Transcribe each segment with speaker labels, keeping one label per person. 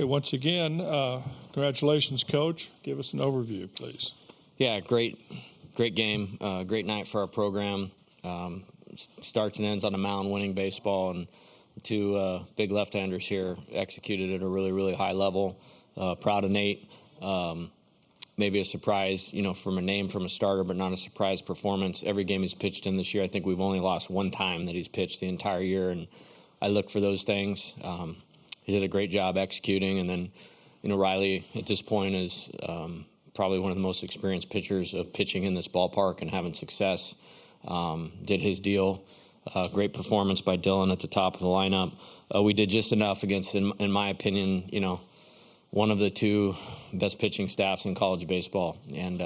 Speaker 1: Okay, once again, congratulations, Coach. Give us an overview, please.
Speaker 2: Yeah, great game, great night for our program. Starts and ends on the mound, winning baseball, and two big left-handers here executed at a really, really high level. Proud of Nate. Maybe a surprise, from a name from a starter, but not a surprise performance. Every game he's pitched in this year, I think we've only lost one time that he's pitched the entire year, and I look for those things. He did a great job executing, and then, Riley at this point is probably one of the most experienced pitchers of pitching in this ballpark and having success. Did his deal. Great performance by Dylan at the top of the lineup. We did just enough against, in my opinion, one of the two best pitching staffs in college baseball. And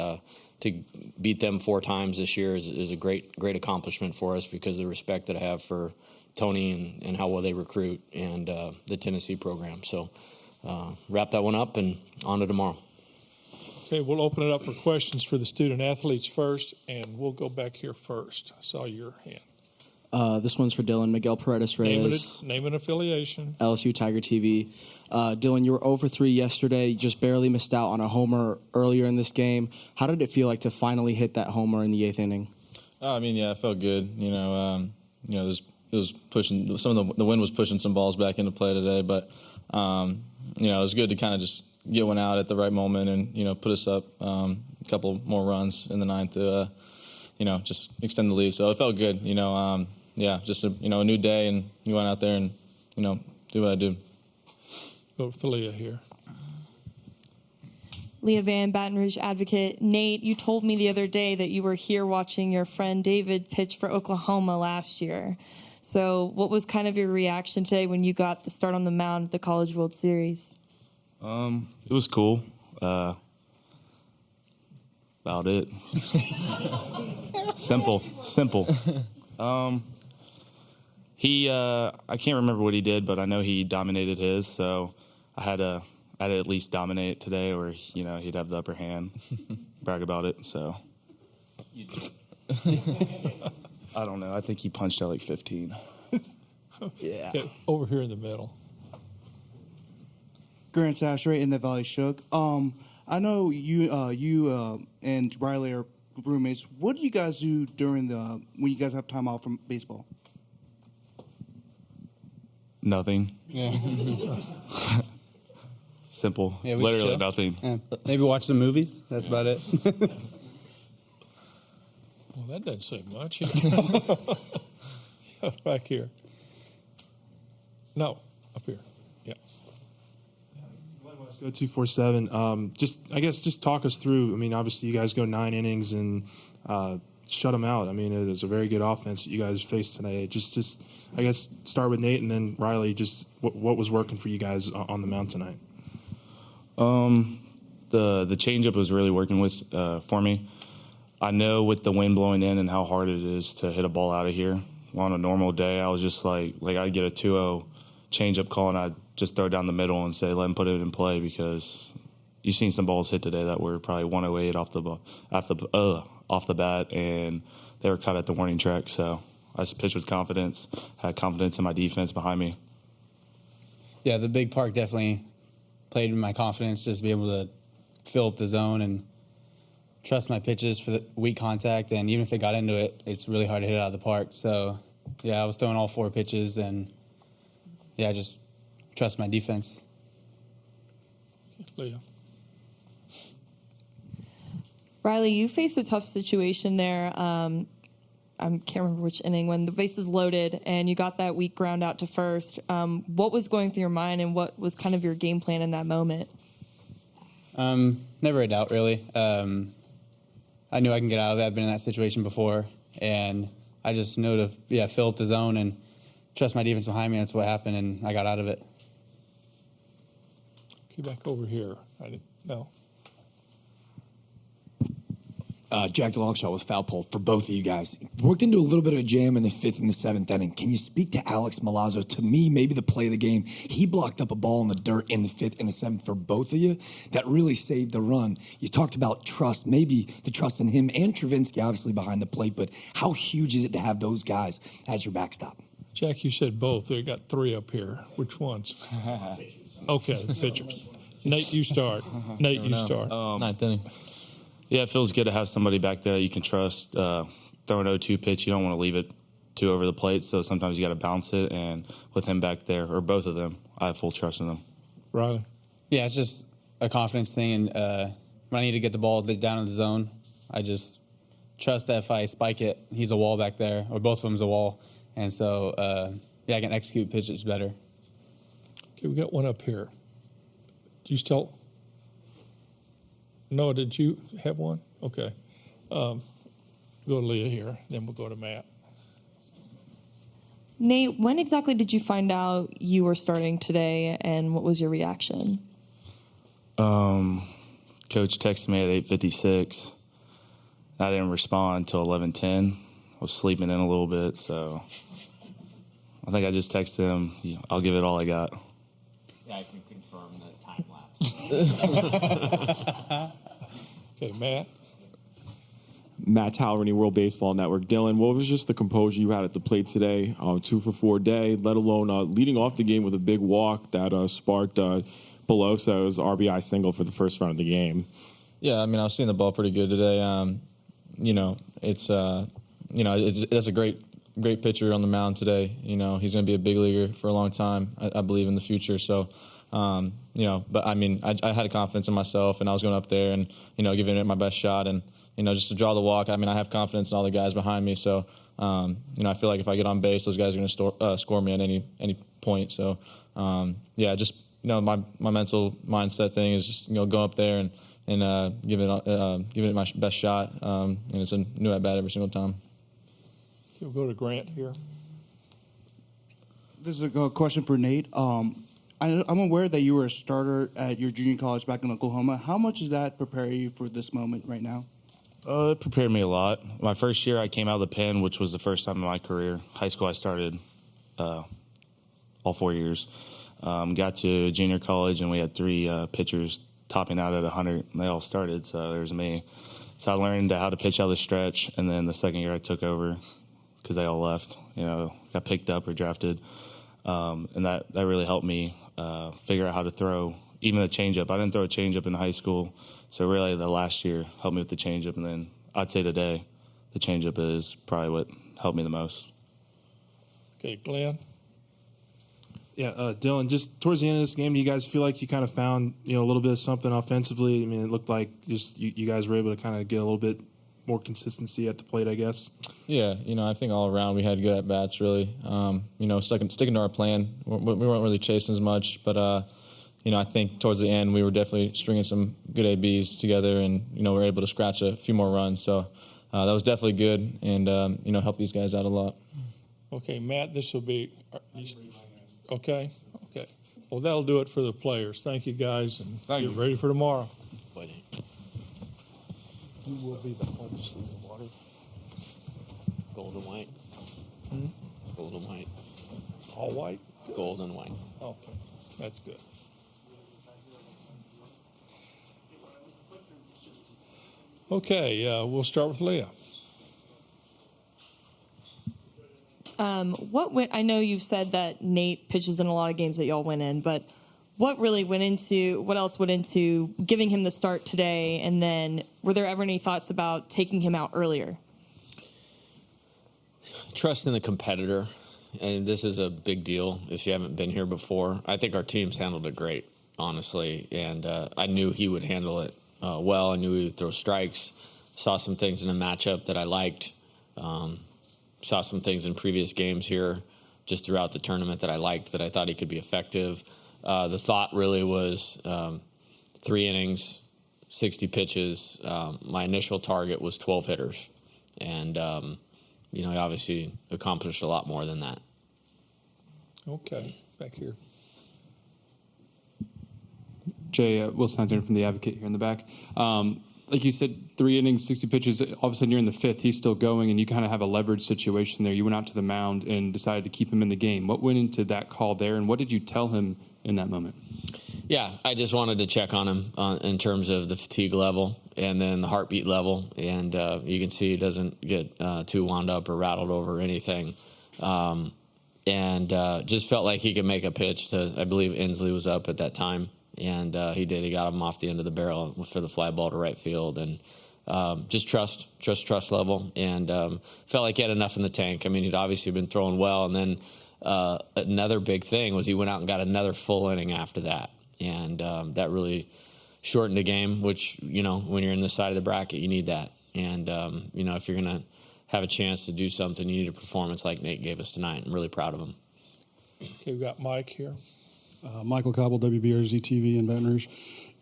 Speaker 2: to beat them 4 times this year is a great accomplishment for us because of the respect that I have for Tony and how well they recruit and the Tennessee program. So wrap that one up and on to tomorrow.
Speaker 1: Okay, we'll open it up for questions for the student athletes first, and we'll go back here first. I saw your hand.
Speaker 3: This one's for Dylan. Miguel Paredes Reyes.
Speaker 1: Name and affiliation.
Speaker 3: LSU Tiger TV. Dylan, you were 0 for 3 yesterday. You just barely missed out on a homer earlier in this game. How did it feel like to finally hit that homer in the 8th inning?
Speaker 4: It felt good. It was pushing. Some of the wind was pushing some balls back into play today, but it was good to kind of just get one out at the right moment and put us up a couple more runs in the 9th to just extend the lead. So it felt good. Just a new day, and you went out there and do what I do.
Speaker 1: Go for Leah here.
Speaker 5: Leah Van, Baton Rouge Advocate. Nate, you told me the other day that you were here watching your friend David pitch for Oklahoma last year. So what was kind of your reaction today when you got the start on the mound at the College World Series?
Speaker 6: It was cool. About it. Simple. I can't remember what he did, but I know he dominated his, so I had to at least dominate today, or he'd have the upper hand. Brag about it. So I don't know. I think he punched out like 15. Yeah.
Speaker 1: Okay, over here in the middle.
Speaker 7: Grant Sastre in the Valley Shook. I know you and Riley are roommates. What do you guys do during when you guys have time off from baseball?
Speaker 6: Nothing.
Speaker 8: Yeah.
Speaker 6: Simple.
Speaker 8: Yeah,
Speaker 6: literally
Speaker 8: chill.
Speaker 6: nothing.
Speaker 8: Yeah. Maybe watch some movies. That's about it.
Speaker 1: Well, that doesn't say much. Back here. No, up here. Yeah.
Speaker 9: Let's go 247. Just talk us through. I mean, obviously you guys go 9 innings and shut them out. I mean, it is a very good offense that you guys faced tonight. Just I guess start with Nate and then Riley. Just what was working for you guys on the mound tonight?
Speaker 6: The changeup was really working with for me. I know with the wind blowing in and how hard it is to hit a ball out of here. On a normal day, I was just like I'd get a 2-0 changeup call and I'd just throw it down the middle and say let him put it in play because you've seen some balls hit today that were probably 108 off the bat and they were cut at the warning track. So I just pitched with confidence, had confidence in my defense behind me.
Speaker 8: Yeah, the big park definitely played in my confidence, just be able to fill up the zone and trust my pitches for the weak contact. And even if they got into it, it's really hard to hit it out of the park. So, yeah, I was throwing all 4 pitches and, yeah, just trust my defense.
Speaker 1: Leah.
Speaker 5: Riley, you faced a tough situation there. I can't remember which inning, when the base is loaded and you got that weak ground out to first. What was going through your mind and what was kind of your game plan in that moment?
Speaker 8: Never a doubt, really. I knew I can get out of that. I've been in that situation before. And I just know to fill up the zone and trust my defense behind me. That's what happened, and I got out of it.
Speaker 1: Okay, back over here. No.
Speaker 10: Jack DeLongshot with foul pole for both of you guys. Worked into a little bit of a jam in the 5th and the 7th inning. Can you speak to Alex Milazzo? To me, maybe the play of the game. He blocked up a ball in the dirt in the 5th and the 7th for both of you. That really saved the run. You talked about trust, maybe the trust in him and Travinsky, obviously, behind the plate. But how huge is it to have those guys as your backstop?
Speaker 1: Jack, you said both. They got 3 up here. Which ones? Okay, the pitchers. Nate, you start. Nate, you start.
Speaker 4: Ninth inning.
Speaker 6: Yeah, it feels good to have somebody back there that you can trust. Throw an 0-2 pitch, you don't want to leave it too over the plate, so sometimes you got to bounce it. And with him back there, or both of them, I have full trust in them.
Speaker 1: Riley.
Speaker 8: Yeah, it's just a confidence thing. And when I need to get the ball down in the zone, I just trust that if I spike it, he's a wall back there, or both of them's a wall. And so, I can execute pitches better.
Speaker 1: Okay, we got one up here. Do you still? Noah, did you have one? Okay. Go to Leah here, then we'll go to Matt.
Speaker 5: Nate, when exactly did you find out you were starting today, and what was your reaction?
Speaker 6: Coach texted me at 8:56. I didn't respond until 11:10. I was sleeping in a little bit, so I think I just texted him, I'll give it all I got.
Speaker 2: Yeah, I can confirm the time lapse.
Speaker 1: Okay, Matt.
Speaker 11: Matt Tallery, World Baseball Network. Dylan, what was just the composure you had at the plate today? 2 for 4 day, let alone leading off the game with a big walk that sparked Peloso's RBI single for the first run of the game.
Speaker 4: Yeah, I mean, I was seeing the ball pretty good today. It's that's a great pitcher on the mound today. He's going to be a big leaguer for a long time, I believe, in the future. So, but I mean, I had confidence in myself, and I was going up there and, giving it my best shot. And, just to draw the walk, I mean, I have confidence in all the guys behind me. So, I feel like if I get on base, those guys are going to score me at any point. So, just, my mental mindset thing is just, go up there and give it my best shot. And it's a new at-bat every single time.
Speaker 1: We'll go to Grant here.
Speaker 7: This is a question for Nate. I'm aware that you were a starter at your junior college back in Oklahoma. How much does that prepare you for this moment right now?
Speaker 6: It prepared me a lot. My first year, I came out of the pen, which was the first time in my career. High school, I started all 4 years. Got to junior college, and we had 3 pitchers topping out at 100, and they all started, so there's me. So I learned how to pitch out of the stretch, and then the second year I took over because they all left, got picked up or drafted. And that really helped me figure out how to throw even the changeup. I didn't throw a changeup in high school, so really the last year helped me with the changeup. And then I'd say today the changeup is probably what helped me the most.
Speaker 1: Okay, Glenn.
Speaker 9: Yeah, Dylan, just towards the end of this game, do you guys feel like you kind of found, a little bit of something offensively? I mean, it looked like just you guys were able to kind of get a little bit more consistency at the plate, I guess.
Speaker 4: Yeah, I think all around we had good at-bats, really. Sticking to our plan. We weren't really chasing as much, but, I think towards the end we were definitely stringing some good ABs together, and, we were able to scratch a few more runs. So that was definitely good and, helped these guys out a lot.
Speaker 1: Okay, Matt, this will be okay. Well, that'll do it for the players. Thank you, guys, and get ready for tomorrow. You will be the hardest in the water.
Speaker 2: Gold and white. Gold and white.
Speaker 1: All white?
Speaker 2: Gold and white.
Speaker 1: Okay, that's good. Okay, we'll start with Leah.
Speaker 5: I know you've said that Nate pitches in a lot of games that y'all win in, but what else went into giving him the start today? And then were there ever any thoughts about taking him out earlier?
Speaker 2: Trust in the competitor. And this is a big deal if you haven't been here before. I think our team's handled it great, honestly. And I knew he would handle it well. I knew he would throw strikes. Saw some things in the matchup that I liked. Saw some things in previous games here just throughout the tournament that I liked, that I thought he could be effective. The thought really was 3 innings, 60 pitches. My initial target was 12 hitters. And, he obviously accomplished a lot more than that.
Speaker 1: Okay, back here.
Speaker 12: Jay, Wilson Hunter from The Advocate here in the back. Like you said, 3 innings, 60 pitches. All of a sudden, you're in the 5th. He's still going, and you kind of have a leverage situation there. You went out to the mound and decided to keep him in the game. What went into that call there, and what did you tell him in that moment?
Speaker 2: Yeah, I just wanted to check on him in terms of the fatigue level and then the heartbeat level. And you can see he doesn't get too wound up or rattled over anything. and just felt like he could make a pitch to, I believe Inslee was up at that time, and he did. He got him off the end of the barrel for the fly ball to right field, and just trust level, and felt like he had enough in the tank. I mean, he'd obviously been throwing well, and then another big thing was he went out and got another full inning after that, and that really shortened the game, which, when you're in this side of the bracket, you need that. And, if you're going to have a chance to do something, you need a performance like Nate gave us tonight. I'm really proud of him.
Speaker 1: Okay, we've got Mike here.
Speaker 13: Michael Cobble, WBRZ TV in Baton Rouge.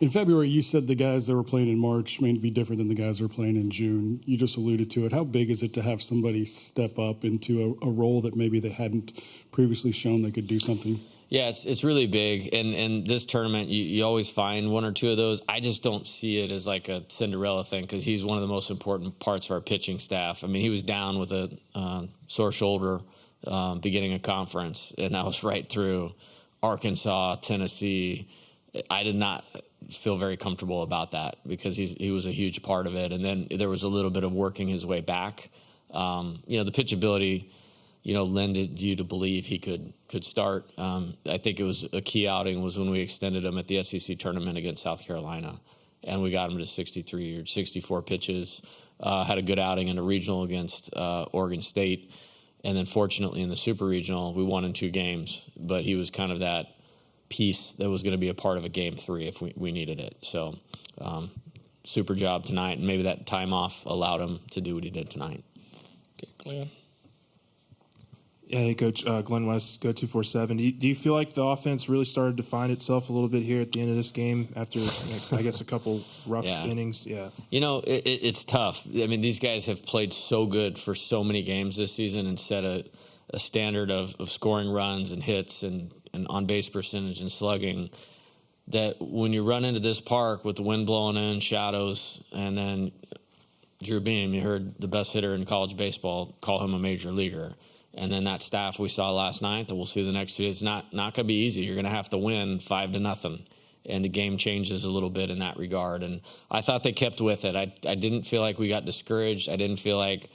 Speaker 13: In February, you said the guys that were playing in March may be different than the guys that were playing in June. You just alluded to it. How big is it to have somebody step up into a role that maybe they hadn't previously shown they could do something?
Speaker 2: Yeah, it's really big. And this tournament, you always find one or two of those. I just don't see it as like a Cinderella thing because he's one of the most important parts of our pitching staff. I mean, he was down with a sore shoulder beginning of conference, and that was right through Arkansas, Tennessee. I did not feel very comfortable about that because he was a huge part of it. And then there was a little bit of working his way back. The pitchability, lended you to believe he could start. I think it was a key outing was when we extended him at the SEC tournament against South Carolina, and we got him to 63 or 64 pitches. Had a good outing in a regional against Oregon State, and then fortunately in the Super Regional we won in 2 games. But he was kind of that piece that was going to be a part of a game 3 if we needed it. So super job tonight, and maybe that time off allowed him to do what he did tonight.
Speaker 1: Okay, Glenn.
Speaker 9: Yeah, hey, Coach. Glenn West, Go 247. Do you feel like the offense really started to find itself a little bit here at the end of this game after, I guess, a couple rough innings? Yeah.
Speaker 2: It's tough. I mean, these guys have played so good for so many games this season and set a standard of scoring runs and hits and on-base percentage and slugging that when you run into this park with the wind blowing in, shadows, and then Drew Beam, you heard the best hitter in college baseball call him a major leaguer. And then that staff we saw last night that we'll see the next few days, not going to be easy. You're going to have to win 5-0. And the game changes a little bit in that regard. And I thought they kept with it. I didn't feel like we got discouraged. I didn't feel like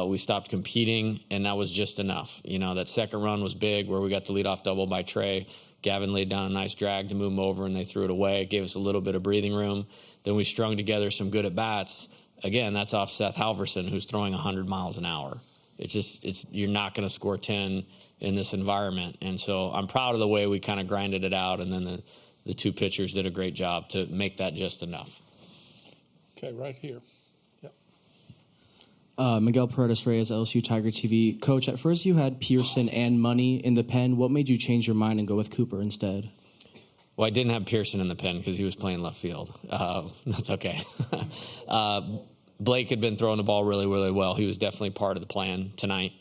Speaker 2: we stopped competing, and that was just enough. That second run was big where we got the leadoff double by Trey. Gavin laid down a nice drag to move him over, and they threw it away. It gave us a little bit of breathing room. Then we strung together some good at-bats. Again, that's off Seth Halverson, who's throwing 100 miles an hour. You're not going to score 10 in this environment. And so I'm proud of the way we kind of grinded it out, and then the 2 pitchers did a great job to make that just enough.
Speaker 1: Okay, right here. Yep.
Speaker 3: Miguel Paredes Reyes, LSU Tiger TV. Coach, at first you had Pearson and Money in the pen. What made you change your mind and go with Cooper instead?
Speaker 2: Well, I didn't have Pearson in the pen because he was playing left field. That's okay. Blake had been throwing the ball really, really well. He was definitely part of the plan tonight.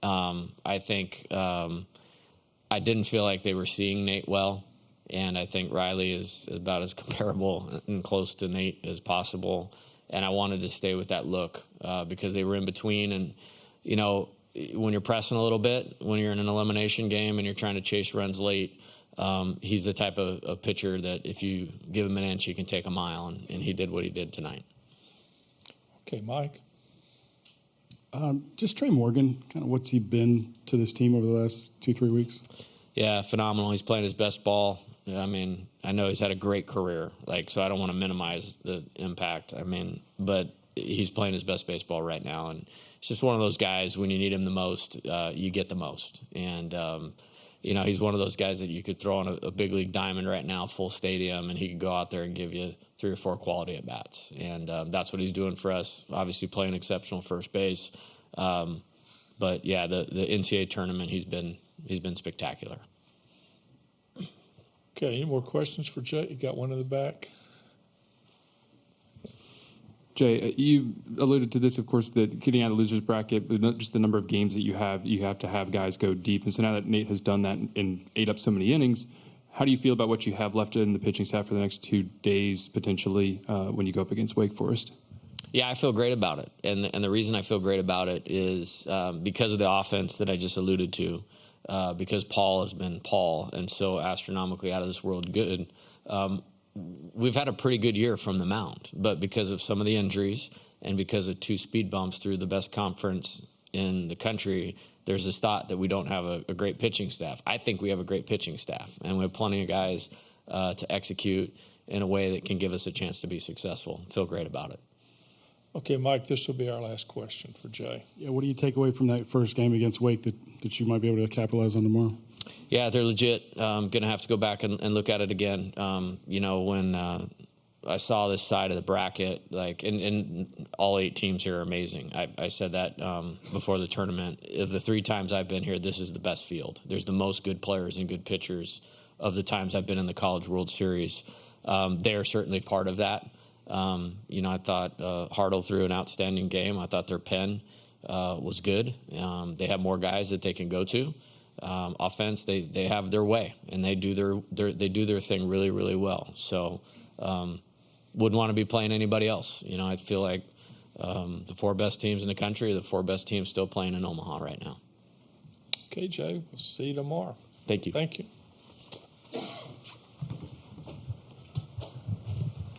Speaker 2: I think I didn't feel like they were seeing Nate well, and I think Riley is about as comparable and close to Nate as possible. And I wanted to stay with that look because they were in between. And, when you're pressing a little bit, when you're in an elimination game and you're trying to chase runs late, he's the type of pitcher that if you give him an inch, he can take a mile, and he did what he did tonight.
Speaker 1: Okay, Mike.
Speaker 13: Just Trey Morgan, kind of what's he been to this team over the last 2-3 weeks?
Speaker 2: Yeah, phenomenal. He's playing his best ball. I mean, I know he's had a great career, so I don't want to minimize the impact. But he's playing his best baseball right now, and it's just one of those guys when you need him the most, you get the most. And he's one of those guys that you could throw on a big league diamond right now, full stadium, and he could go out there and give you 3 or 4 quality at bats. And that's what he's doing for us. Obviously playing exceptional first base. But yeah, the NCAA tournament, he's been spectacular.
Speaker 1: Okay, any more questions for Jay? You got one in the back.
Speaker 12: Jay, you alluded to this, of course, that getting out of the loser's bracket, but just the number of games that you have to have guys go deep. And so now that Nate has done that and ate up so many innings, how do you feel about what you have left in the pitching staff for the next 2 days, potentially, when you go up against Wake Forest?
Speaker 2: Yeah, I feel great about it. And the reason I feel great about it is because of the offense that I just alluded to, because Paul has been Paul and so astronomically out of this world good. We've had a pretty good year from the mound, but because of some of the injuries and because of 2 speed bumps through the best conference in the country, there's this thought that we don't have a great pitching staff. I think we have a great pitching staff, and we have plenty of guys to execute in a way that can give us a chance to be successful. Feel great about it.
Speaker 1: Okay, Mike, this will be our last question for Jay.
Speaker 13: Yeah, what do you take away from that first game against Wake that you might be able to capitalize on tomorrow?
Speaker 2: Yeah, they're legit. Going to have to go back and look at it again. When I saw this side of the bracket, and all 8 teams here are amazing. I said that before the tournament. Of the 3 times I've been here, this is the best field. There's the most good players and good pitchers of the times I've been in the College World Series. They are certainly part of that. I thought Hartle threw an outstanding game. I thought their pen was good. They have more guys that they can go to. Offense, they have their way, and they do their thing really, really well. So wouldn't want to be playing anybody else. I feel like the 4 best teams in the country are the 4 best teams still playing in Omaha right now.
Speaker 1: Okay, Jay, we'll see you tomorrow.
Speaker 2: Thank you.
Speaker 1: Thank you.